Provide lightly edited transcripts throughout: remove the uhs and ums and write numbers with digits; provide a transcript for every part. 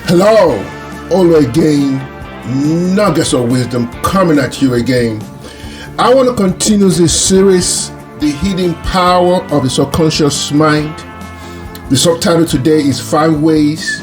Hello, all again, nuggets of wisdom coming at you again. I want to continue this series, The Hidden Power of the Subconscious Mind. The subtitle today is 5 Ways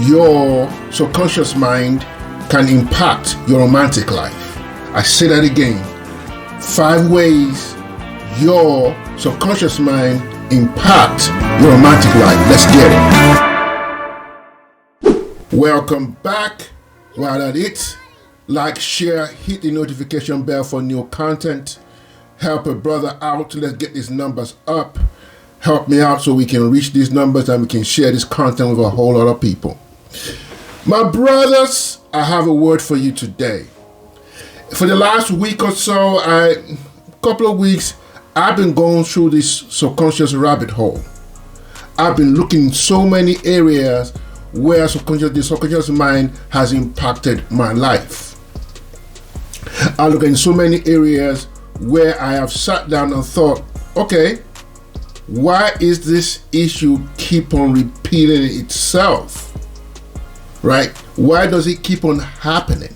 Your Subconscious Mind Can Impact Your Romantic Life. I say that again. 5 ways your subconscious mind impact your romantic life. Let's get it. Welcome back. While at it, like, share, hit the notification bell for new content. Help a brother out. Let's get these numbers up. Help me out so we can reach these numbers and we can share this content with a whole lot of people. My brothers, I have a word for you today. For the last week or so, couple of weeks, I've been going through this subconscious rabbit hole. I've been looking in so many areas where the subconscious mind has impacted my life. I look in so many areas where I have sat down and thought, okay, why is this issue keep on repeating itself? Right? Why does it keep on happening?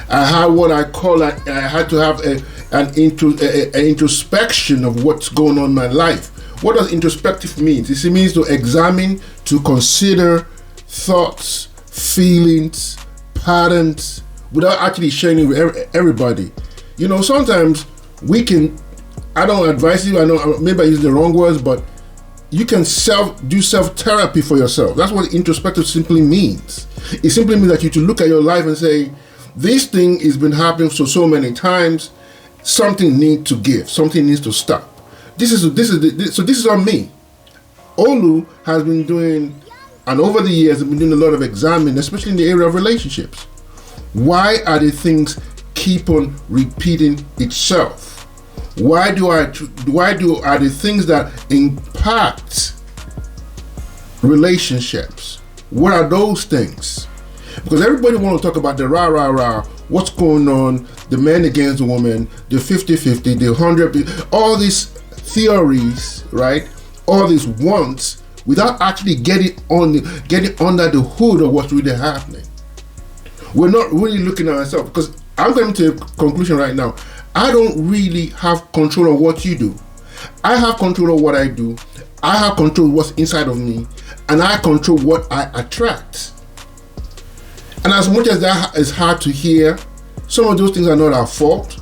I had what I call I had to have an introspection of what's going on in my life. What does introspective mean? It means to examine, to consider thoughts, feelings, patterns, without actually sharing it with everybody. You know, sometimes we can, I don't advise you, I know maybe I use the wrong words, but you can do self-therapy for yourself. That's what introspective simply means. It simply means that you to look at your life and say, this thing has been happening so many times, something needs to give, something needs to stop. This is on me. Olu has been doing, and over the years, I've been doing a lot of examining, especially in the area of relationships. Why are the things keep on repeating itself? Why are the things that impact relationships? What are those things? Because everybody wants to talk about the rah, what's going on, the man against the woman, the 50-50, the 100, all these theories, right? All these wants, without actually getting under the hood of what's really happening. We're not really looking at ourselves, because I'm coming to a conclusion right now. I don't really have control of what you do. I have control of what I do. I have control of what's inside of me, and I control what I attract. And as much as that is hard to hear, some of those things are not our fault.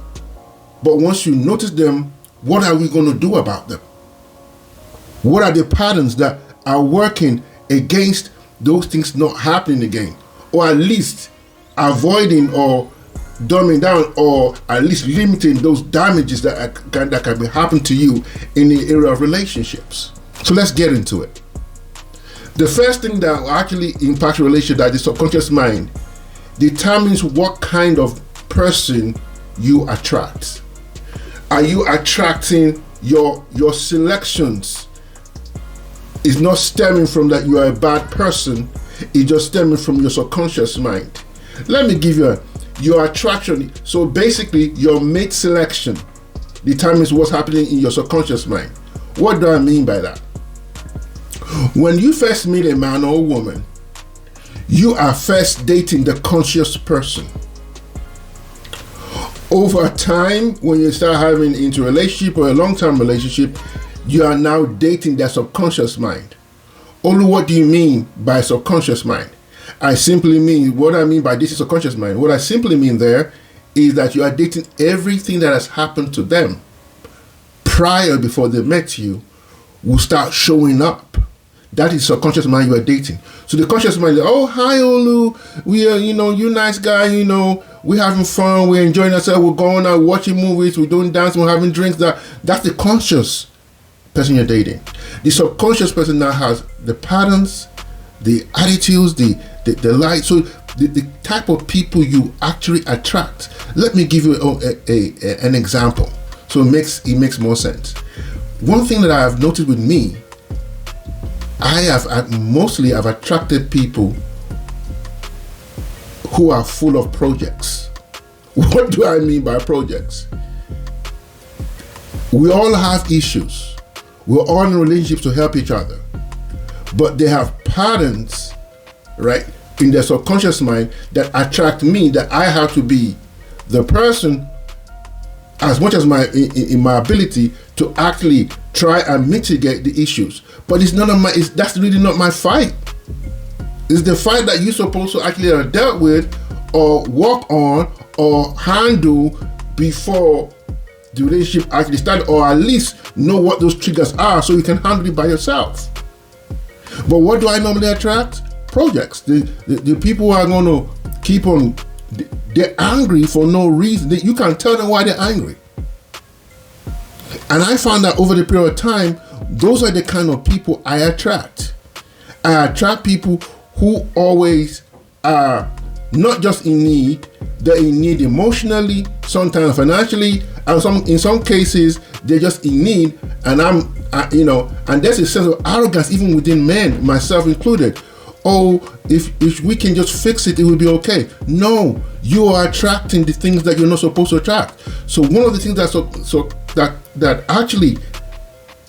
But once you notice them, what are we going to do about them? What are the patterns that are working against those things not happening again? Or at least avoiding or dumbing down, or at least limiting those damages that can be happening to you in the area of relationships. So let's get into it. The first thing that will actually impact your relationship, that the subconscious mind determines what kind of person you attract. Are you attracting your selections? Is not stemming from that you are a bad person. It's just stemming from your subconscious mind. Let me give you your attraction. So basically, your mate selection determines what's happening in your subconscious mind. What do I mean by that? When you first meet a man or a woman, you are first dating the conscious person. Over time, when you start having into a relationship or a long-term relationship, you are now dating their subconscious mind. Only what do you mean by subconscious mind? I simply mean, what I mean by this is subconscious mind. What I simply mean there is that you are dating everything that has happened to them prior, before they met you, will start showing up. That is subconscious mind you are dating. So the conscious mind is, oh, hi, Olu. We are, you nice guy, we're having fun, we're enjoying ourselves, we're going out, watching movies, we're doing dancing, we're having drinks. That's the conscious person you're dating. The subconscious person now has the patterns, the attitudes, the light. So the type of people you actually attract. Let me give you an example, so it makes more sense. One thing that I have noticed with me, I've attracted people who are full of projects. What do I mean by projects? We all have issues. We're all in relationships to help each other. But they have patterns right, in their subconscious mind that attract me, that I have to be the person, as much as in my ability, to actually try and mitigate the issues. But it's none of my. That's really not my fight. It's the fight that you're supposed to actually have dealt with, or work on, or handle before the relationship actually started, or at least know what those triggers are, so you can handle it by yourself. But what do I normally attract? Projects. The people who are going to keep on. They're angry for no reason. You can't tell them why they're angry. And I found that over the period of time, those are the kind of people I attract. I attract people who always are not just in need, they're in need emotionally, sometimes financially, and in some cases, they're just in need. And and there's a sense of arrogance even within men, myself included. Oh, if we can just fix it, it will be okay. No, you are attracting the things that you're not supposed to attract. So one of the things that actually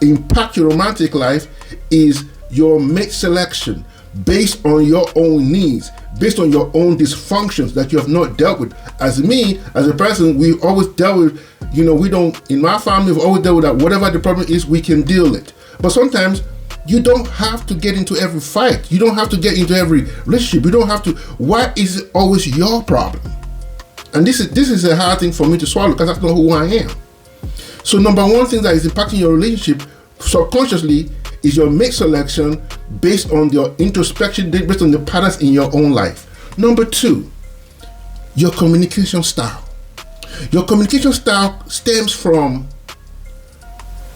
impact your romantic life is your mate selection based on your own needs, based on your own dysfunctions that you have not dealt with. As a person, we always dealt with, in my family, we've always dealt with that whatever the problem is, we can deal with it. But sometimes you don't have to get into every fight. You don't have to get into every relationship. You don't have to. Why is it always your problem? And this is a hard thing for me to swallow, because that's not who I am. So number one thing that is impacting your relationship subconsciously is your mate selection based on your introspection, based on the patterns in your own life. Number two, your communication style. Your communication style stems from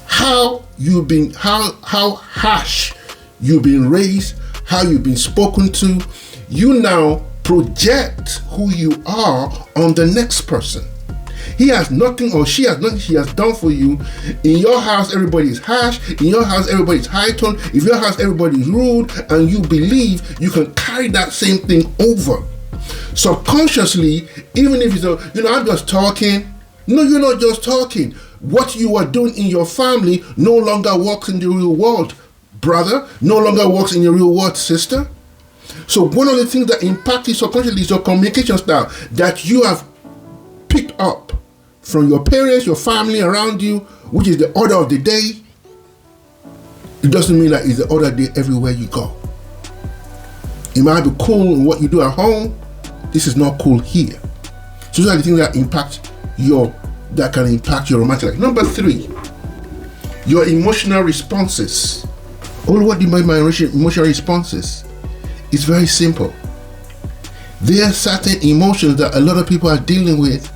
how harsh you've been raised, how you've been spoken to. You now project who you are on the next person. He has nothing, or she has nothing she has done for you. In your house, everybody is harsh. In your house, everybody is high tone. If your house, everybody is rude, and you believe you can carry that same thing over. Subconsciously, even if it's I'm just talking. No, you're not just talking. What you are doing in your family no longer works in the real world, brother. No longer works in your real world, sister. So one of the things that impacts you subconsciously is your communication style that you have picked up from your parents, your family around you, which is the order of the day. It doesn't mean that it's the order of the day everywhere you go. It might be cool in what you do at home. This is not cool here. So those are the things that can impact your romantic life. Number three, your emotional responses. What do you mean by emotional responses? It's very simple. There are certain emotions that a lot of people are dealing with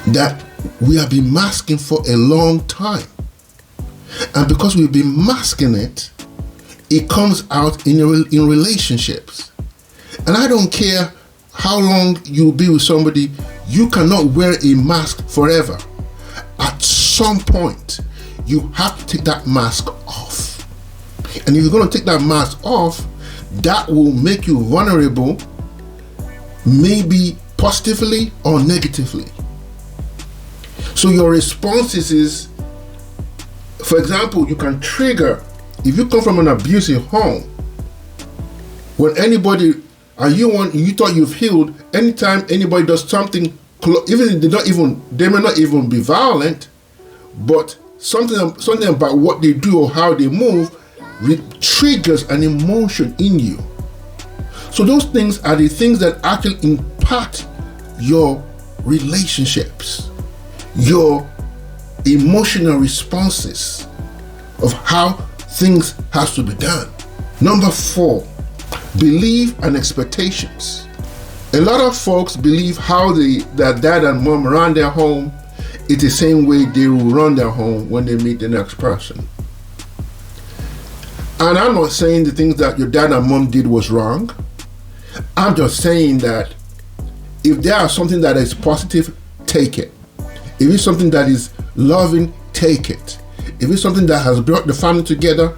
that we have been masking for a long time. And because we've been masking it, it comes out in relationships. And I don't care how long you'll be with somebody, you cannot wear a mask forever. At some point, you have to take that mask off. And if you're going to take that mask off, that will make you vulnerable, maybe positively or negatively. So your responses is, for example, you can trigger, if you come from an abusive home, when anybody, you thought you've healed, anytime anybody does something, even they may not even be violent, but something about what they do or how they move triggers an emotion in you. So those things are the things that actually impact your relationships, your emotional responses of how things have to be done. Number 4, belief and expectations. A lot of folks believe how their dad and mom run their home is the same way they will run their home when they meet the next person. And I'm not saying the things that your dad and mom did was wrong. I'm just saying that if there is something that is positive, take it. If it's something that is loving, take it. If it's something that has brought the family together,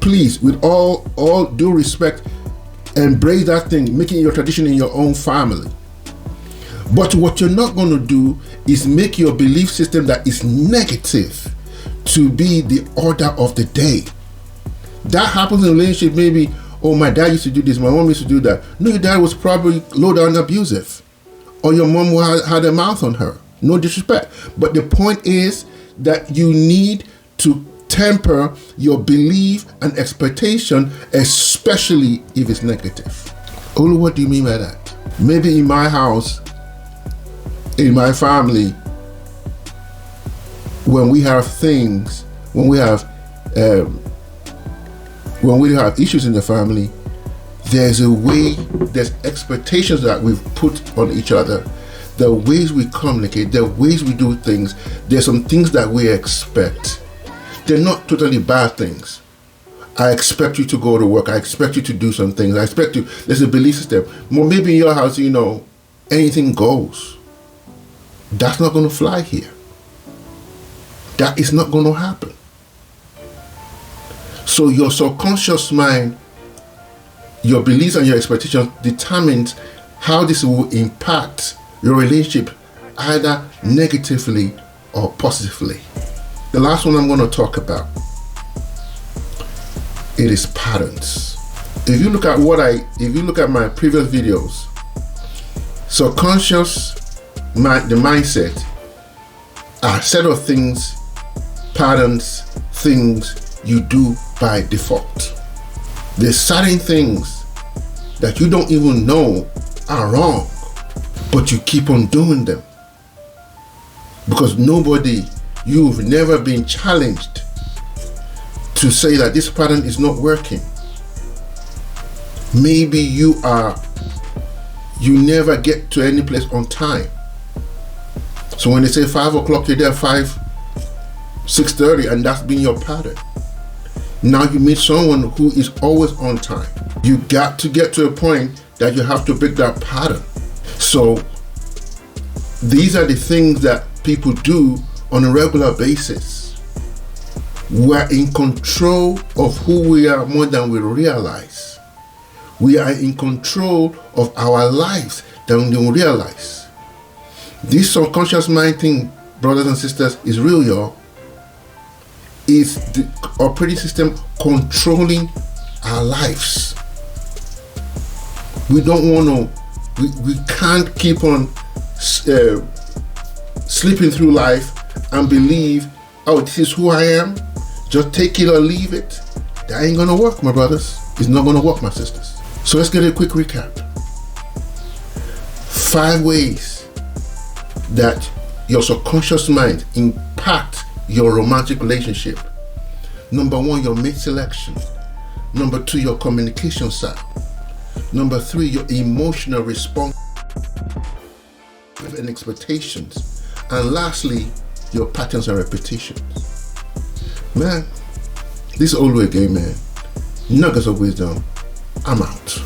please, with all due respect, embrace that thing, making it your tradition in your own family. But what you're not going to do is make your belief system that is negative to be the order of the day. That happens in a relationship maybe, oh, my dad used to do this, my mom used to do that. No, your dad was probably low down abusive. Or your mom had a mouth on her. No disrespect. But the point is that you need to temper your belief and expectation, especially if it's negative. Olu, what do you mean by that? Maybe in my house, in my family, when we have issues in the family, there's expectations that we've put on each other, the ways we communicate, the ways we do things. There's some things that we expect. They're not totally bad things. I expect you to go to work. I expect you to do some things. I expect you. There's a belief system. Well, maybe in your house, anything goes. That's not going to fly here. That is not going to happen. So your subconscious mind, your beliefs and your expectations determines how this will impact your relationship, either negatively or positively. The last one I'm going to talk about, it is patterns. If you look at my previous videos, subconscious mind, the mindset, are a set of things, patterns, things you do by default. There's certain things that you don't even know are wrong, but you keep on doing them because you've never been challenged to say that this pattern is not working. Maybe you never get to any place on time. So when they say 5 o'clock, you're there 6:30, and that's been your pattern. Now you meet someone who is always on time. You got to get to a point that you have to break that pattern. So these are the things that people do on a regular basis. We're in control of who we are more than we realize. We are in control of our lives than we realize. This subconscious mind thing, brothers and sisters, is real, y'all. It's the operating system controlling our lives. We don't want to, we can't keep on slipping through life and believe, oh, this is who I am, just take it or leave it. That ain't gonna work, my brothers. It's not gonna work, my sisters. So let's get a quick recap. 5 ways that your subconscious mind impact your romantic relationship. Number 1, your mate selection. Number 2, your communication style. Number 3, your emotional response and expectations. And lastly, your patterns and repetitions. Man, this is Olu again, man. Nuggets of wisdom. I'm out.